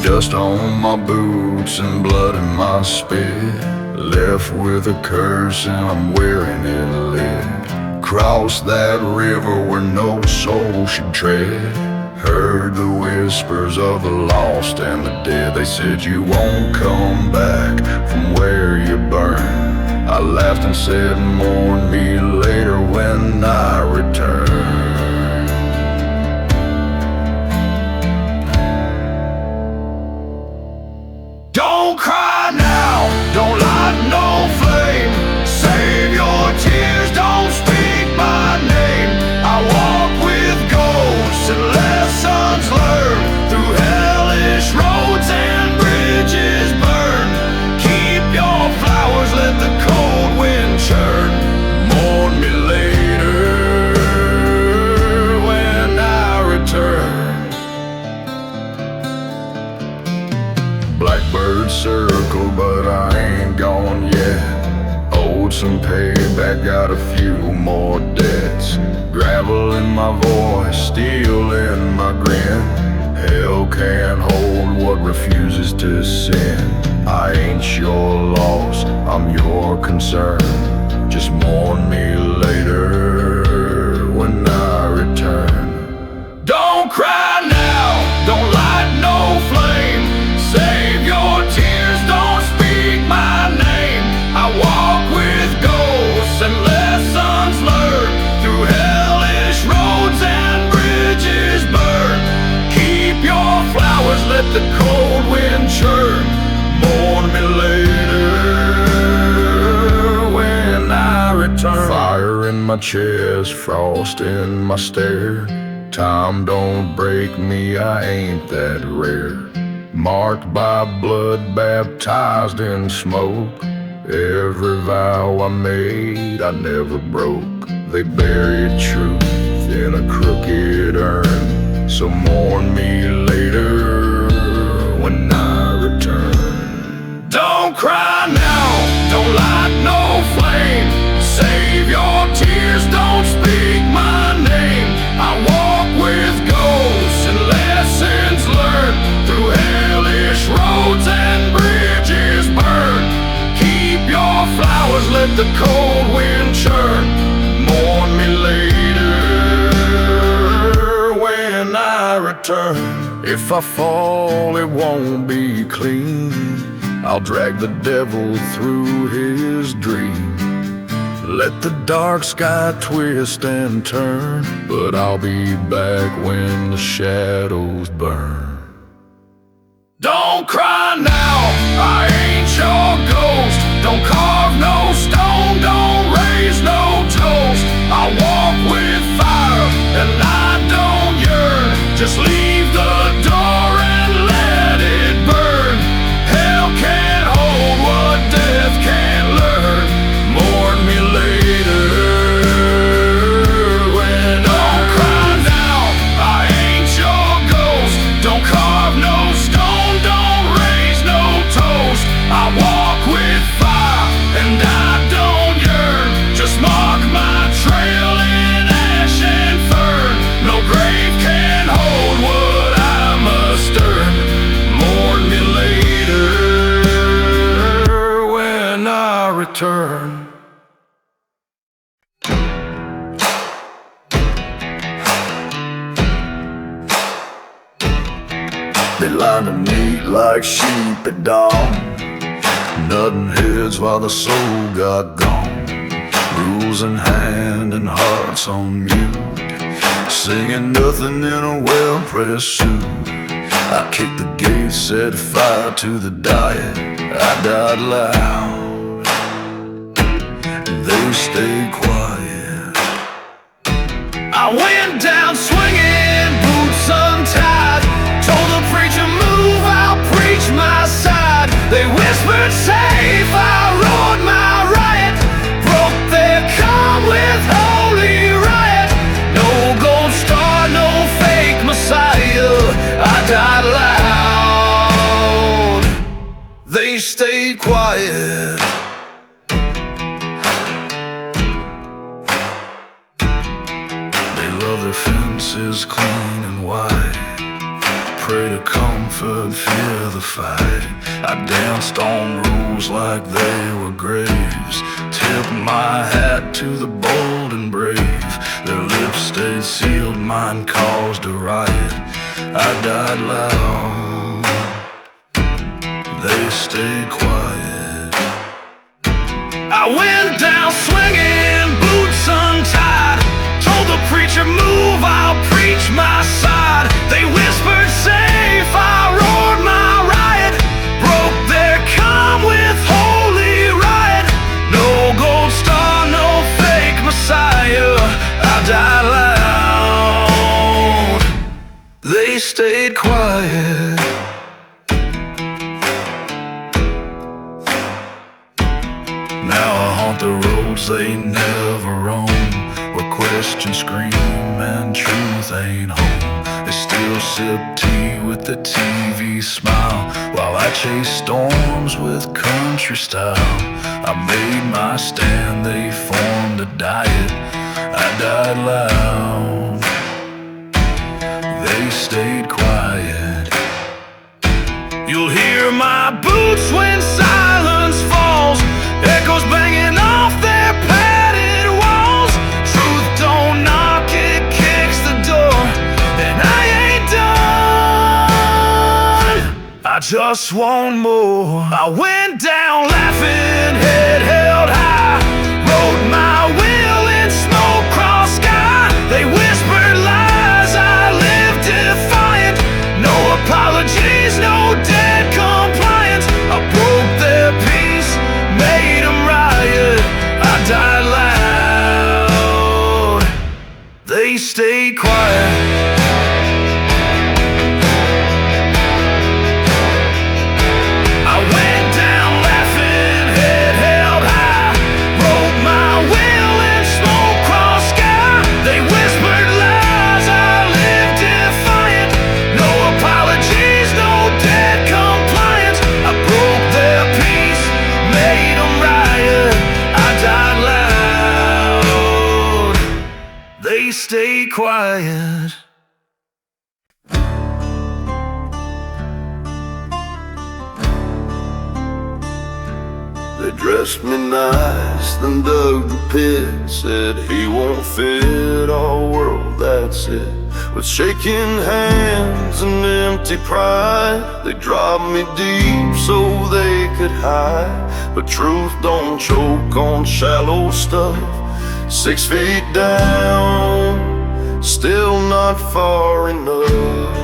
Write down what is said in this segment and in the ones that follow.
Dust on my boots and blood in my spit. Left with a curse and I'm wearing it lit. Crossed that river where no soul should tread. Heard the whispers of the lost and the dead. They said you won't come back from where you burn. I laughed and said mourn me later when I return. Don't cry now, don't light no flame. Save your tears, don't speak my name. I walk with ghosts and lessons learned. Through hellish roads and bridges burn. Keep your flowers, let the cold wind churn. Mourn me later when I return. Blackbirds circle, but I ain't gone yet. Owed some payback, got a few more debts. Gravel in my voice, steel in my grin. Hell can't hold what refuses to sin. I ain't your loss, I'm your concern. Just mourn me later when I return. Don't cry now, don't light no flame. Save your tears, don't speak my name. I walk with ghosts and lessons learned. Through hellish roads and bridges burn. Keep your flowers, let the cold wind churn. Mourn me later when I return. Fire in my chest, frost in my stare. Time don't break me, I ain't that rare. Marked by blood, baptized in smoke. Every vow I made, I never broke. They buried truth in a crooked urn. So mourn me later when I return. Don't cry now, don't light no flame. Save your tears, don't speak my name. I walk with ghosts and lessons learned. Through hellish roads and bridges burn. Keep your flowers, let the cold wind churn. Mourn me later when I return. If I fall, it won't be clean. I'll drag the devil through his dream. Let the dark sky twist and turn, but I'll be back when the shadows burn. Don't cry now, I ain't your ghost. Don't carve no stone, don't raise no toast. I walk with fire and I don't yearn. Just leave the door and let it burn. Hell can't hold what death can't learn. Mourn me later when don't cry now, I ain't your ghost. Don't carve no stone, don't raise no toast. I walk with fire and I don't yearn. Just mark my trail in ash and fern. No grave can hold what I must earn. Mourn me later when I return. They line the meat like sheep at dawn. Nutting heads while the soul got gone. Rules in hand and hearts on mute. Singing nothing in a well-pressed suit. I kicked the gate, set fire to the diet. I died loud, they stayed quiet. I went down swinging, boots untied. Told the preacher move, I'll preach my side. They whispered safe, I roared my riot. Broke their calm with holy riot. No gold star, no fake messiah. I died loud, they stayed quiet. They love their fences clean and wide. Pray to comfort, fear the fight. I danced on rules like they were graves. Tip my hat to the bold and brave. Their lips stayed sealed, mine caused a riot. I died loud, they stayed quiet. I went down swinging, boots untied. Told the preacher, move, I'll preach my side. They whispered, safe, I roared my riot. Broke their calm with holy riot. No gold star, no fake messiah. I died loud, they stayed quiet. Now I haunt the roads they never roam, where questions scream and truth ain't home. They still sip tea with the TV smile, while I chase storms with country style. I made my stand, they formed a diet. I died loud, they stayed quiet. You'll hear my boots when silence falls, echoes banging off their padded walls. Truth don't knock, it kicks the door, and I ain't done. I just want more. I went down laughing, head held high. Rode my wheel in smoke cross sky. They whispered lies, I lived defiant. No apologies, no dead compliance. I broke their peace, made them riot. I died loud, they stayed quiet. I went down laughing, head held high. Rode my wheel in smoke cross sky. They whispered lies, I lived defiant. No apologies, no dead compliance. I broke their peace, made them riot. I died loud, they stayed quiet. They dressed me nice, then dug the pit. Said he won't fit our world, that's it. With shaking hands and empty pride, they dropped me deep so they could hide. But truth don't choke on shallow stuff. 6 feet down, still not far enough.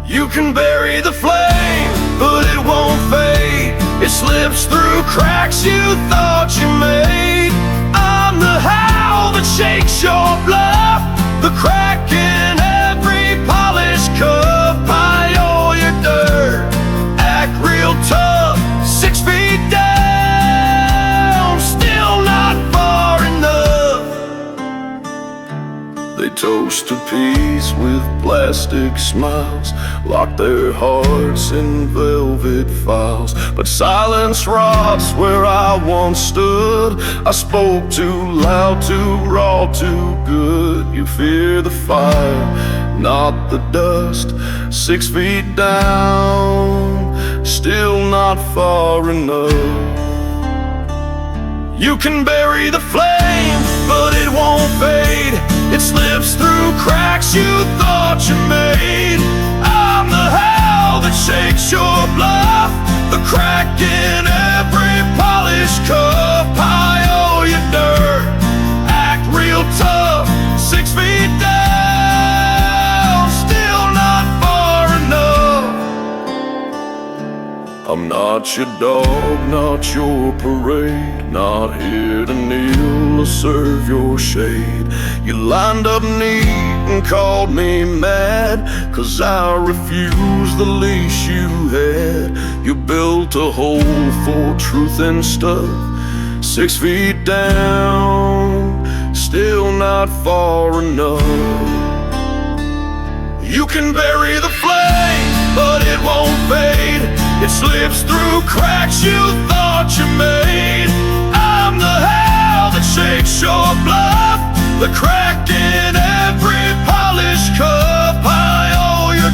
You can bury the flame, but it won't fade. It slips through cracks you thought you made. I'm the howl that shakes your bluff, the crack in every polished cup. I owe your dirt, act real tough. 6 feet down, still not far enough. They toast to peace with plastic smiles, lock their hearts in velvet files. But silence rots where I once stood. I spoke too loud, too raw, too good. You fear the fire, not the dust. 6 feet down, still not far enough. You can bury the flame, but it won't fade. It slips through cracks you thought you made. I'm the howl that shakes your bluff, the crack in every polished cup. I owe you dirt, act real tough. 6 feet down, still not far enough. I'm not your dog, not your parade, not here to kneel or serve your shade. You lined up neat and called me mad, 'cause I refused the leash you had. You built a hole for truth and stuff. 6 feet down, still not far enough. You can bury the flame, but it won't fade. It slips through cracks you thought you made. I'm the howl that shakes your bluff, the crack in every polished cup. I owe your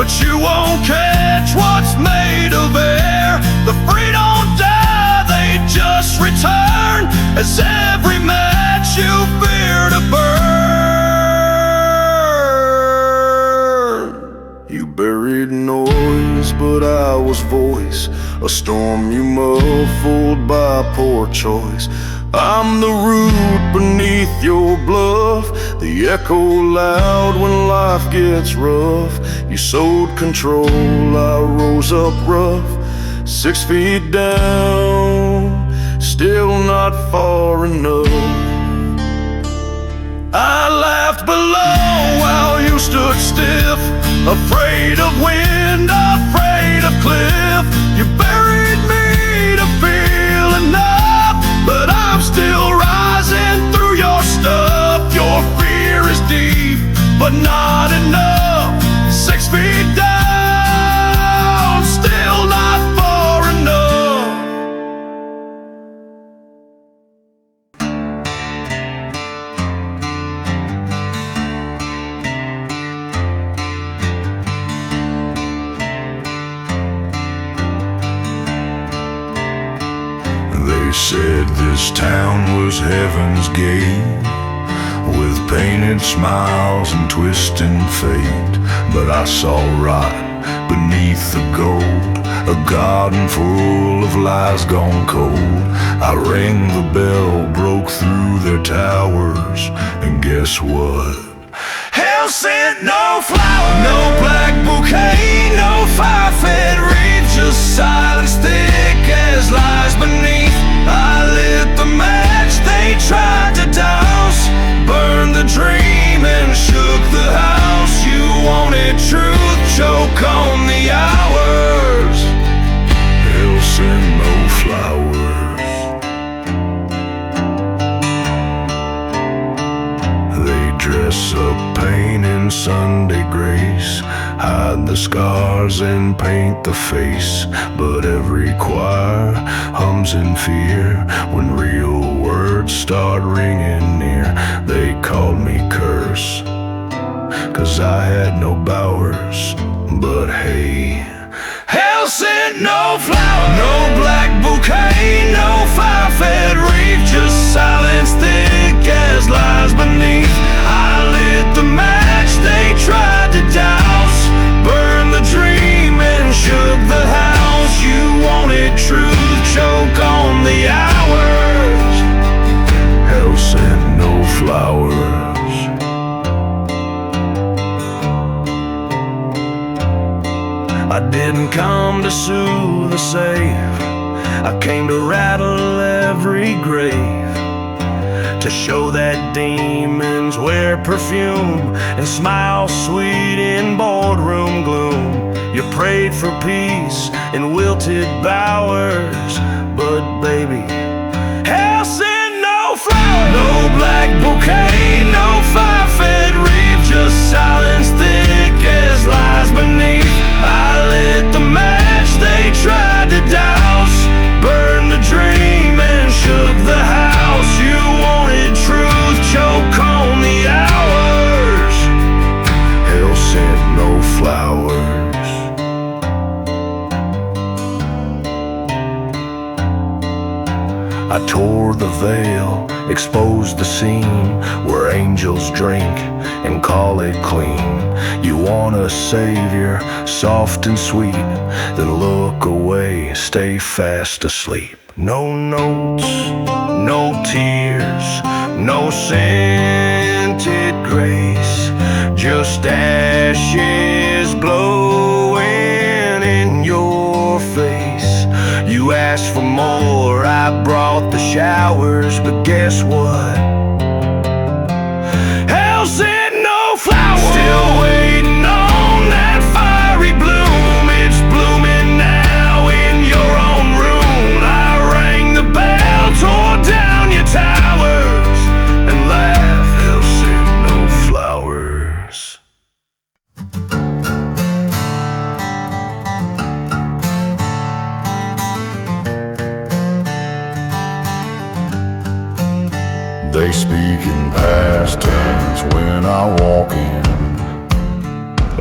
but you won't catch what's made of air. The free don't die, they just return, as every match you fear to burn. You buried noise, but I was voice, a storm you muffled by poor choice. I'm the root beneath your bluff, the echo loud when life gets rough. You sowed control, I rose up rough, 6 feet down, still not far enough. I laughed below while you stood stiff, afraid of wind, afraid of cliff. You buried me to feel enough, but I'm still rising through your stuff. Your fear is deep, but not enough. 6 feet down, still not far enough. They said this town was heaven's gate, with painted smiles and twisting fate. But I saw rot beneath the gold, a garden full of lies gone cold. I rang the bell, broke through their towers, and guess what? Hell sent no flower, no black bouquet, no fire-fed reed, just silence thick as lies beneath. I lit the match they tried to douse, burned the dream and shook the house. You wanted truth, choke on the hours. Hell sent no flowers. They dress up pain in Sunday grace, hide the scars and paint the face. But every choir hums in fear when real words start ringing near. They called me curse, 'cause I had no bowers, but hey. Hell sent no flower, no black bouquet, no fire-fed reef, just silence thick as lies beneath. I lit the match they tried to douse, burned the dream and shook the house. You wanted truth, choke on the hours. Hell sent no flowers. I didn't come to soothe or save, I came to rattle every grave, to show that demons wear perfume and smile sweet in boardroom gloom. You prayed for peace in wilted bowers, but baby, hell sent no flower, no black bouquet, no fire-fed reef, just silence thick as lies beneath. I lit the match they tried to douse, burned the dream and shook the house. You wanted truth, choke on the hours. Hell sent no flowers. I tore the veil, exposed the scene where angels drink and call it clean. You want a savior, soft and sweet, then look away, stay fast asleep. No notes, no tears, no scented grace, just ashes blowing in your face. You asked for more, I brought the showers, but guess what? Hell sent no flowers. Still waiting on that fiery bloom. It's blooming now in your own room. I rang the bell, tore down your towers, and laughed. Hell sent no flowers. They speak in past tense when I walk in,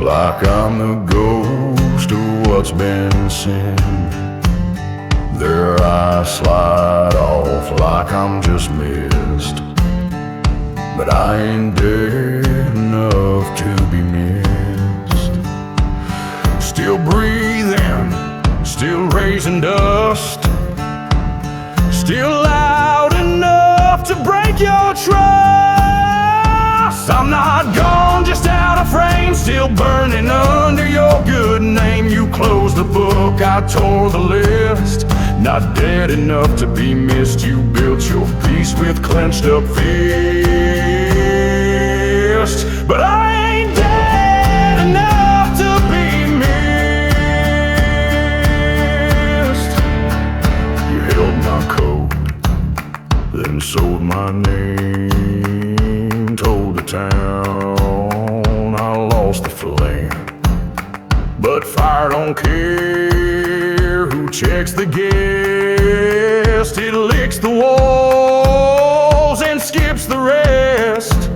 like I'm the ghost of what's been sin. Their eyes slide off like I'm just missed, but I ain't dead enough to be missed. Still breathing, still raising dust, still loud enough to break your trust. I'm not gone, just out of frame, still burning under your good name. You closed the book, I tore the list. Not dead enough to be missed. You built your peace with clenched up fists, but I ain't dead enough to be missed. You held my coat, then sold my name, told the town I lost the flame. But fire don't care who checks the guest. It licks the walls and skips the rest.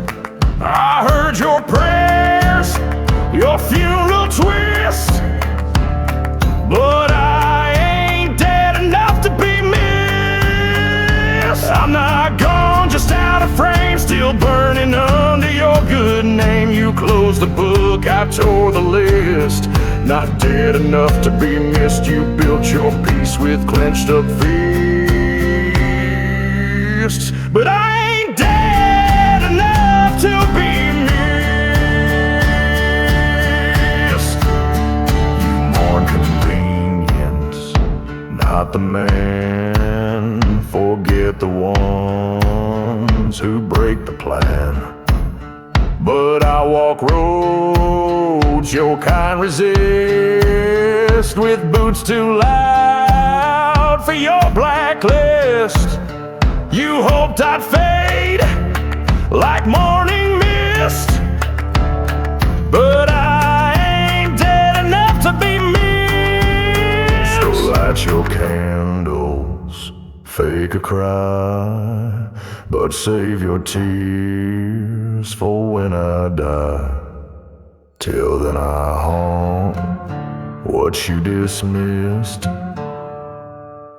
I heard your prayers, your funeral twist, but I ain't dead enough to be missed. I'm not gone, just out of frame, still burning under your good name. You closed the book, I tore the list. Not dead enough to be missed. You built your peace with clenched up fists, but I ain't dead enough to be missed. You mourn convenience, not the man. Forget the ones who break the plan. But I walk roads your kind resist, with boots too loud for your blacklist. You hoped I'd fade like morning mist, but I ain't dead enough to be missed. So light your candles, fake a cry, but save your tears for when I die. Till then I haunt what you dismissed,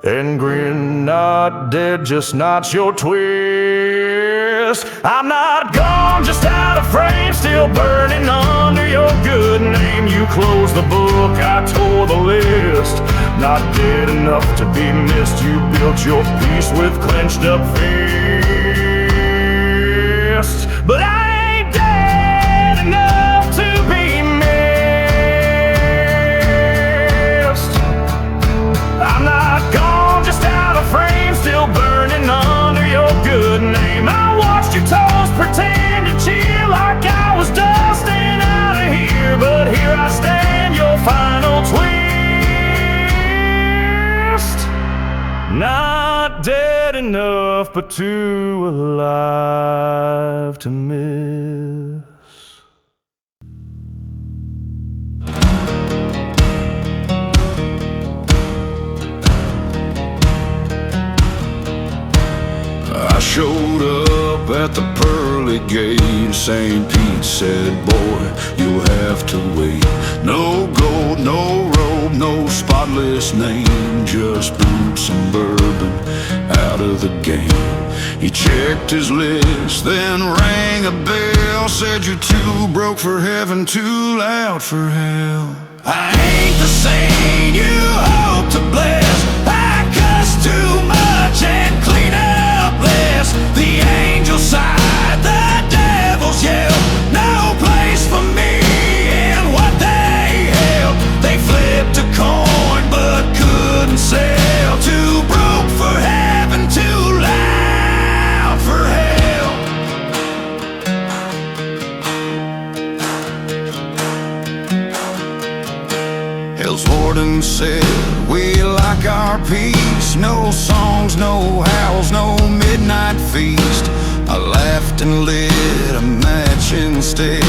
and grin, not dead, just not your twist. I'm not gone, just out of frame, still burning under your good name. You closed the book, I tore the list. Not dead enough to be missed. You built your peace with clenched up fists, but I ain't dead enough to be missed. I'm not gone, just out of frame, still burning under your good name. I watched your toes pretend to chill like I was dusting out of here, but here I stand, your final twist. Not dead enough, but too alive to miss. I showed up at the pearly gate. St. Pete said, boy, you'll have to wait. No gold, no robe, no spotless name, just boots and bourbon out of the game. He checked his list, then rang a bell, said you're too broke for heaven, too loud for hell. I ain't the saint you hope to bless. I cuss too much and clean up less. The angel side, the devil's yell. No place for me in what they held. They flipped a coin but couldn't sell. Too broke for heaven, too loud for hell. Hell's warden said we like our peace. No songs, no howls, no midnight feast. I laughed and lit a match instead.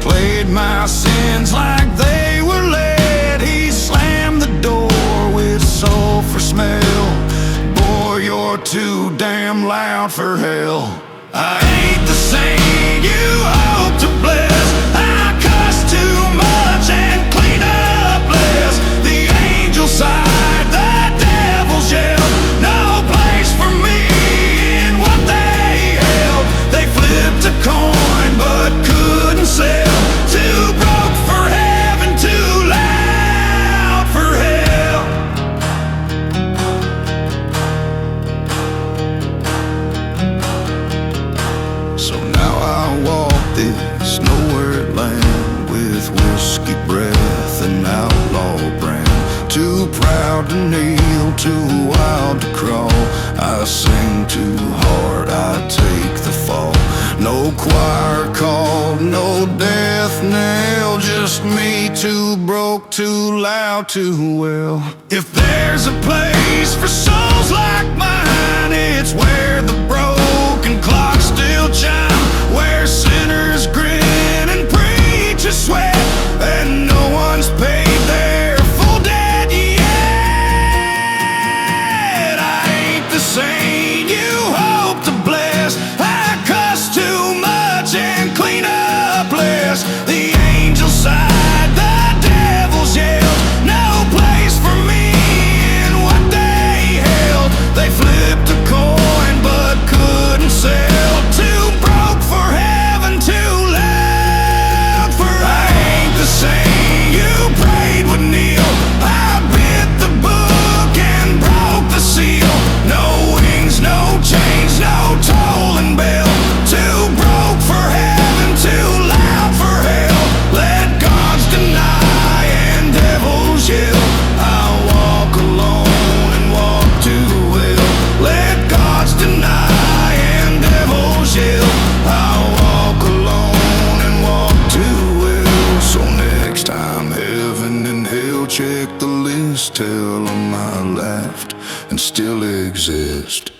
Played my sins like they were lead. He slammed the door with sulfur smell. Boy, you're too damn loud for hell. I ain't the saint you hope to bless. I cuss too much hard to kneel, too wild to crawl. I sing too hard, I take the fall. No choir call, no death knell, just me too broke, too loud, too well. If there's a place for souls like mine, it's where the broken clocks still chime, where sinners grin and preachers sweat, and no one's paid their full debt yet. I ain't the saint you hope to bless. I cuss too much and clean up less. The angels sighed, the devils yelled. No place for me in what they held. They flipped a coin but couldn't sell. Too broke for heaven, too loud for I ain't the saint you prayed would kneel. I bit the book and broke the seal. No wings, no chains, no tolling bell. Too broke for heaven, too loud for hell. Let gods deny and devils yell. I'll walk alone and walk to the well. Let gods deny and devils yell. I'll walk alone and walk to the well. So next time heaven and hell check the list, tell 'em I laughed and still exist.